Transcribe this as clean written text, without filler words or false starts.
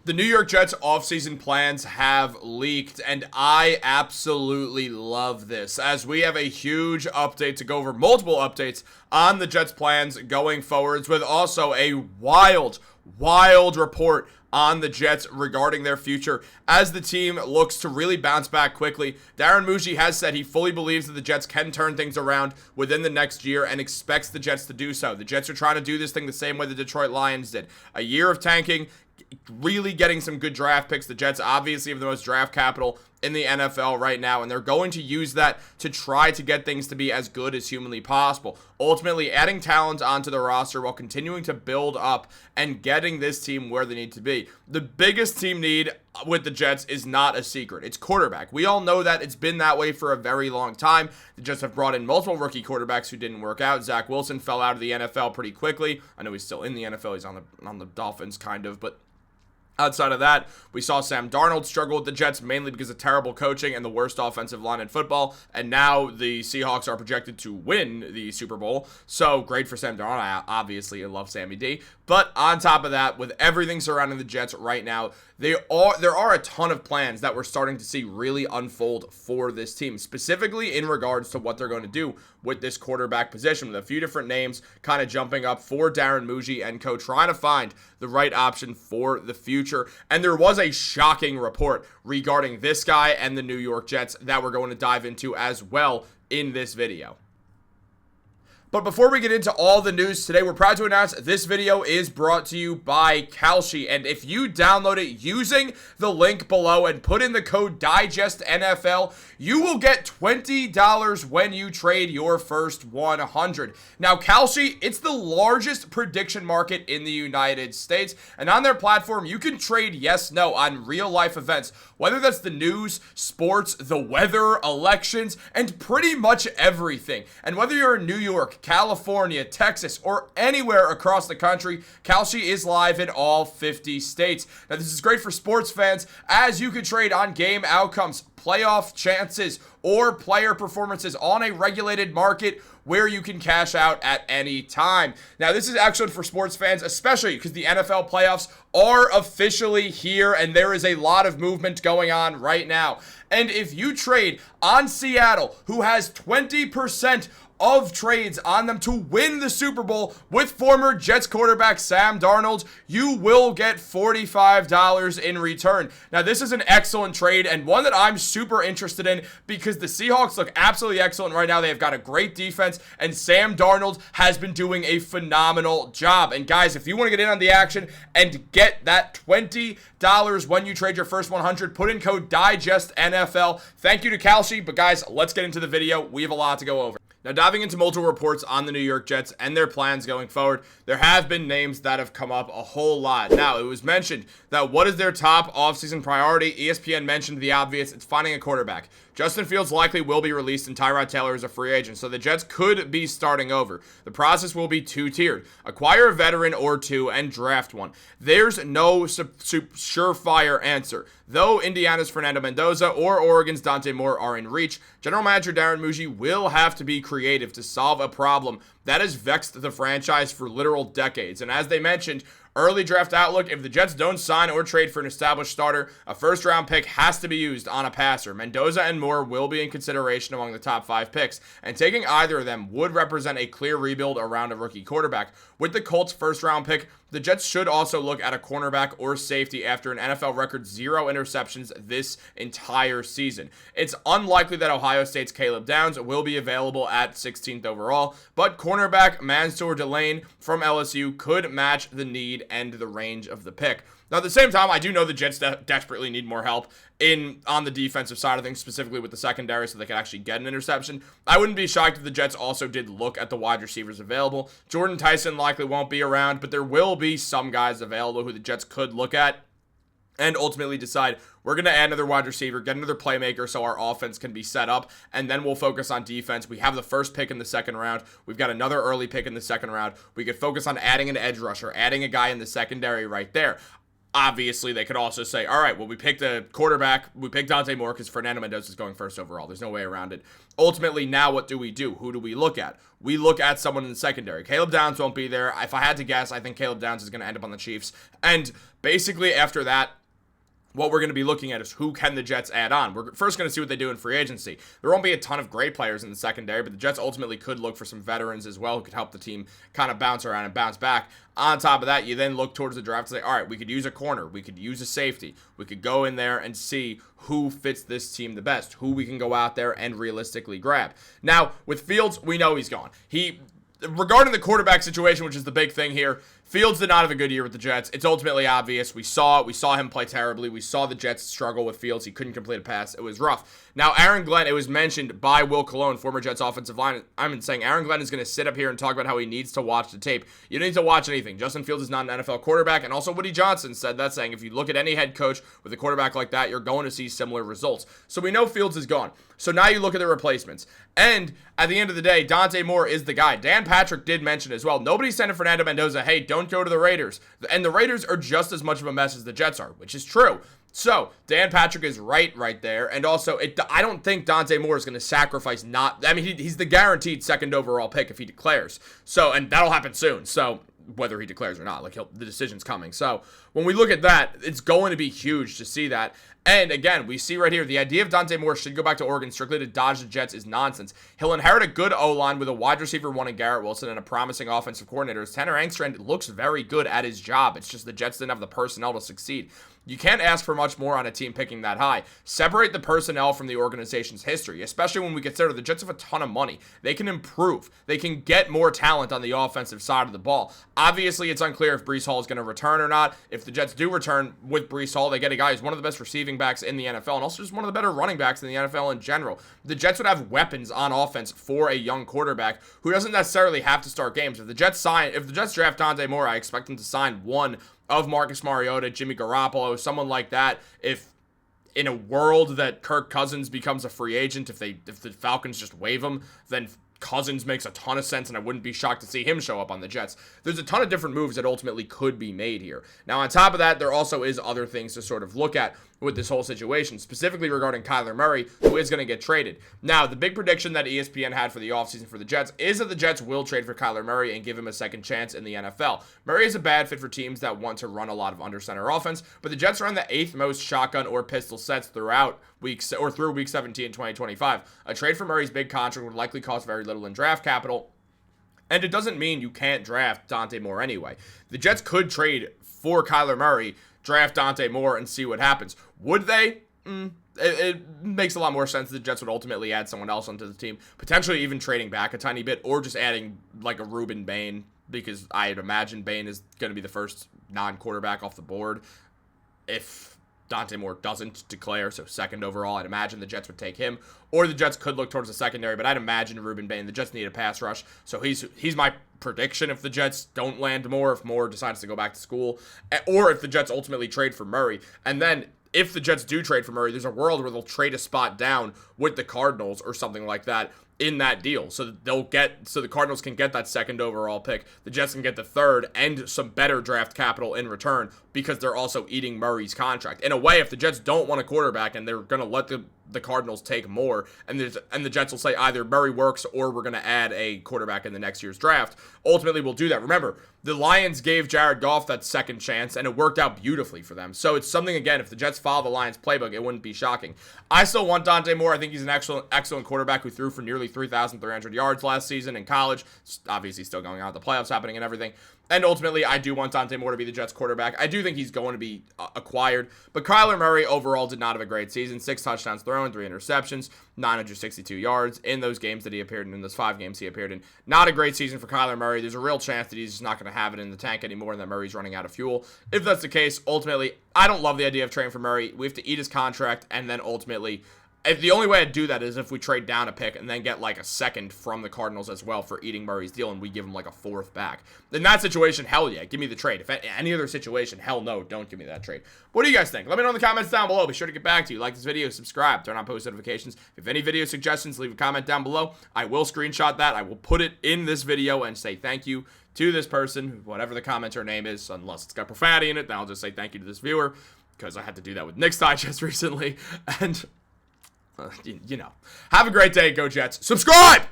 The New York Jets offseason plans have leaked, and I absolutely love this, as we have a huge update to go over, multiple updates on the Jets' plans going forwards, with also a wild report on the Jets regarding their future as the team looks to really bounce back quickly. Darren Mougey has said he fully believes that the Jets can turn things around within the next year and expects the Jets to do so. The Jets are trying to do this thing the same way the Detroit Lions did. A year of tanking, really getting some good draft picks. The Jets obviously have the most draft capital in the NFL right now, and they're going to use that to try to get things to be as good as humanly possible. Ultimately, adding talent onto the roster while continuing to build up and getting this team where they need to be. The biggest team need with the Jets is not a secret. It's quarterback. We all know that. It's been that way for a very long time. The Jets have brought in multiple rookie quarterbacks who didn't work out. Zach Wilson fell out of the NFL pretty quickly. I know he's still in the NFL. He's on the Dolphins, kind of, but outside of that, we saw Sam Darnold struggle with the Jets mainly because of terrible coaching and the worst offensive line in football. And now the Seahawks are projected to win the Super Bowl. So great for Sam Darnold. I obviously love Sammy D. But on top of that, with everything surrounding the Jets right now, there are a ton of plans that we're starting to see really unfold for this team, specifically in regards to what they're going to do with this quarterback position, with a few different names kind of jumping up for Darren Mougey and co, trying to find the right option for the future. And there was a shocking report regarding this guy and the New York Jets that we're going to dive into as well in this video. But before we get into all the news today, we're proud to announce this video is brought to you by Kalshi. And if you download it using the link below and put in the code DIGESTNFL, you will get $20 when you trade your first 100. Now, Kalshi, it's the largest prediction market in the United States. And on their platform, you can trade yes, no on real life events, whether that's the news, sports, the weather, elections, and pretty much everything. And whether you're in New York, California, Texas, or anywhere across the country, Kalshi is live in all 50 states. Now, this is great for sports fans, as you can trade on game outcomes, playoff chances, or player performances on a regulated market where you can cash out at any time. Now, this is excellent for sports fans, especially because the NFL playoffs are officially here, and there is a lot of movement going on right now. And if you trade on Seattle, who has 20% of trades on them to win the Super Bowl with former Jets quarterback Sam Darnold, you will get $45 in return. Now, this is an excellent trade and one that I'm super interested in because the Seahawks look absolutely excellent right now. They have got a great defense, and Sam Darnold has been doing a phenomenal job. And guys, if you want to get in on the action and get that $20 when you trade your first 100, put in code DIGESTNFL. Thank you to Kalshi. But guys, let's get into the video. We have a lot to go over. Now, diving into multiple reports on the New York Jets and their plans going forward, there have been names that have come up a whole lot. Now, it was mentioned that what is their top offseason priority? ESPN mentioned the obvious. It's finding a quarterback. Justin Fields likely will be released, and Tyrod Taylor is a free agent, so the Jets could be starting over. The process will be two-tiered. Acquire a veteran or two and draft one. There's no surefire answer. Though Indiana's Fernando Mendoza or Oregon's Dante Moore are in reach, General Manager Darren Mougey will have to be creative to solve a problem that has vexed the franchise for literal decades. And as they mentioned, early draft outlook, if the Jets don't sign or trade for an established starter, a first-round pick has to be used on a passer. Mendoza and Moore will be in consideration among the top 5 picks, and taking either of them would represent a clear rebuild around a rookie quarterback. With the Colts' first-round pick, the Jets should also look at a cornerback or safety after an NFL record 0 interceptions this entire season. It's unlikely that Ohio State's Caleb Downs will be available at 16th overall, but cornerback Mansour Delane from LSU could match the need and the range of the pick. Now, at the same time, I do know the Jets desperately need more help on the defensive side of things, specifically with the secondary, so they can actually get an interception. I wouldn't be shocked if the Jets also did look at the wide receivers available. Jordan Tyson likely won't be around, but there will be some guys available who the Jets could look at and ultimately decide, we're going to add another wide receiver, get another playmaker so our offense can be set up, and then we'll focus on defense. We have the first pick in the second round. We've got another early pick in the second round. We could focus on adding an edge rusher, adding a guy in the secondary right there. Obviously, they could also say, all right, well, we picked a quarterback. We picked Dante Moore because Fernando Mendoza is going first overall. There's no way around it. Ultimately, now what do we do? Who do we look at? We look at someone in the secondary. Caleb Downs won't be there. If I had to guess, I think Caleb Downs is going to end up on the Chiefs. And basically, after that, what we're going to be looking at is who can the Jets add on. We're first going to see what they do in free agency. There won't be a ton of great players in the secondary, but the Jets ultimately could look for some veterans as well who could help the team kind of bounce around and bounce back. On top of that, you then look towards the draft and say, all right, we could use a corner. We could use a safety. We could go in there and see who fits this team the best, who we can go out there and realistically grab. Now, with Fields, we know he's gone. Regarding the quarterback situation, which is the big thing here, Fields did not have a good year with the Jets. It's ultimately obvious. We saw it. We saw him play terribly. We saw the Jets struggle with Fields. He couldn't complete a pass. It was rough. Now, Aaron Glenn, it was mentioned by Will Cologne, former Jets offensive line. I'm saying Aaron Glenn is going to sit up here and talk about how he needs to watch the tape. You don't need to watch anything. Justin Fields is not an NFL quarterback. And also Woody Johnson said that, saying if you look at any head coach with a quarterback like that, you're going to see similar results. So we know Fields is gone. So now you look at the replacements. And at the end of the day, Dante Moore is the guy. Dan Patrick did mention as well. Nobody's saying to Fernando Mendoza, hey, don't go to the Raiders. And the Raiders are just as much of a mess as the Jets are, which is true. So Dan Patrick is right there. And also, I don't think Dante Moore is going to sacrifice he's the guaranteed second overall pick if he declares. So, and that'll happen soon. So whether he declares or not, the decision's coming. So when we look at that, it's going to be huge to see that. And again, we see right here, the idea of Dante Moore should go back to Oregon strictly to dodge the Jets is nonsense. He'll inherit a good O-line with a wide receiver one in Garrett Wilson and a promising offensive coordinator. Tanner Engstrand looks very good at his job. It's just the Jets didn't have the personnel to succeed. You can't ask for much more on a team picking that high. Separate the personnel from the organization's history, especially when we consider the Jets have a ton of money. They can improve. They can get more talent on the offensive side of the ball. Obviously, it's unclear if Breece Hall is going to return or not. If the Jets do return with Breece Hall, they get a guy who's one of the best receiving backs in the NFL and also just one of the better running backs in the NFL in general. The Jets would have weapons on offense for a young quarterback who doesn't necessarily have to start games. If the Jets draft Dante Moore, I expect them to sign one of Marcus Mariota, Jimmy Garoppolo, someone like that. If in a world that Kirk Cousins becomes a free agent, if the Falcons just waive him, then Cousins makes a ton of sense, and I wouldn't be shocked to see him show up on the Jets. There's a ton of different moves that ultimately could be made here. Now, on top of that, there also is other things to sort of look at with this whole situation, specifically regarding Kyler Murray, who is going to get traded. Now, the big prediction that ESPN had for the offseason for the Jets is that the Jets will trade for Kyler Murray and give him a second chance in the NFL. Murray is a bad fit for teams that want to run a lot of under center offense, but the Jets are on the 8th most shotgun or pistol sets through week 17 in 2025. A trade for Murray's big contract would likely cost very little in draft capital, and it doesn't mean you can't draft Dante Moore anyway. The Jets could trade for Kyler Murray, draft Dante Moore, and see what happens. Would they? It makes a lot more sense. The Jets would ultimately add someone else onto the team, potentially even trading back a tiny bit, or just adding like a Ruben Bain, because I'd imagine Bain is going to be the first non-quarterback off the board if Dante Moore doesn't declare, so second overall. I'd imagine the Jets would take him, or the Jets could look towards the secondary, but I'd imagine Ruben Bain. The Jets need a pass rush, so he's my prediction if the Jets don't land Moore, if Moore decides to go back to school, or if the Jets ultimately trade for Murray. And then if the Jets do trade for Murray, there's a world where they'll trade a spot down with the Cardinals or something like that in that deal. So the Cardinals can get that second overall pick. The Jets can get the third and some better draft capital in return because they're also eating Murray's contract. In a way, if the Jets don't want a quarterback and they're going to let the Cardinals take more, and the Jets will say either Murray works or we're going to add a quarterback in the next year's draft, ultimately we'll do that. Remember, the Lions gave Jared Goff that second chance, and it worked out beautifully for them. So it's something, again, if the Jets follow the Lions playbook, it wouldn't be shocking. I still want Dante Moore. I think he's an excellent quarterback who threw for nearly 3,300 yards last season in college. Obviously still going on with the playoffs happening and everything. And ultimately, I do want Dante Moore to be the Jets quarterback. I do think he's going to be acquired. But Kyler Murray overall did not have a great season. 6 touchdowns thrown, 3 interceptions, 962 yards in those games that he appeared in those 5 games he appeared in. Not a great season for Kyler Murray. There's a real chance that he's just not going to have it in the tank anymore and that Murray's running out of fuel. If that's the case, ultimately, I don't love the idea of trading for Murray. We have to eat his contract, and then ultimately, If the only way I'd do that is if we trade down a pick and then get like a second from the Cardinals as well for eating Murray's deal, and we give him like a fourth back. In that situation, hell yeah, give me the trade. If any other situation, hell no, don't give me that trade. What do you guys think? Let me know in the comments down below. Be sure to get back to you. Like this video, subscribe, turn on post notifications. If you have any video suggestions, leave a comment down below. I will screenshot that. I will put it in this video and say thank you to this person, whatever the commenter name is, unless it's got profanity in it, then I'll just say thank you to this viewer, because I had to do that with Nick's Digest recently, and, you know. Have a great day, go Jets. Subscribe!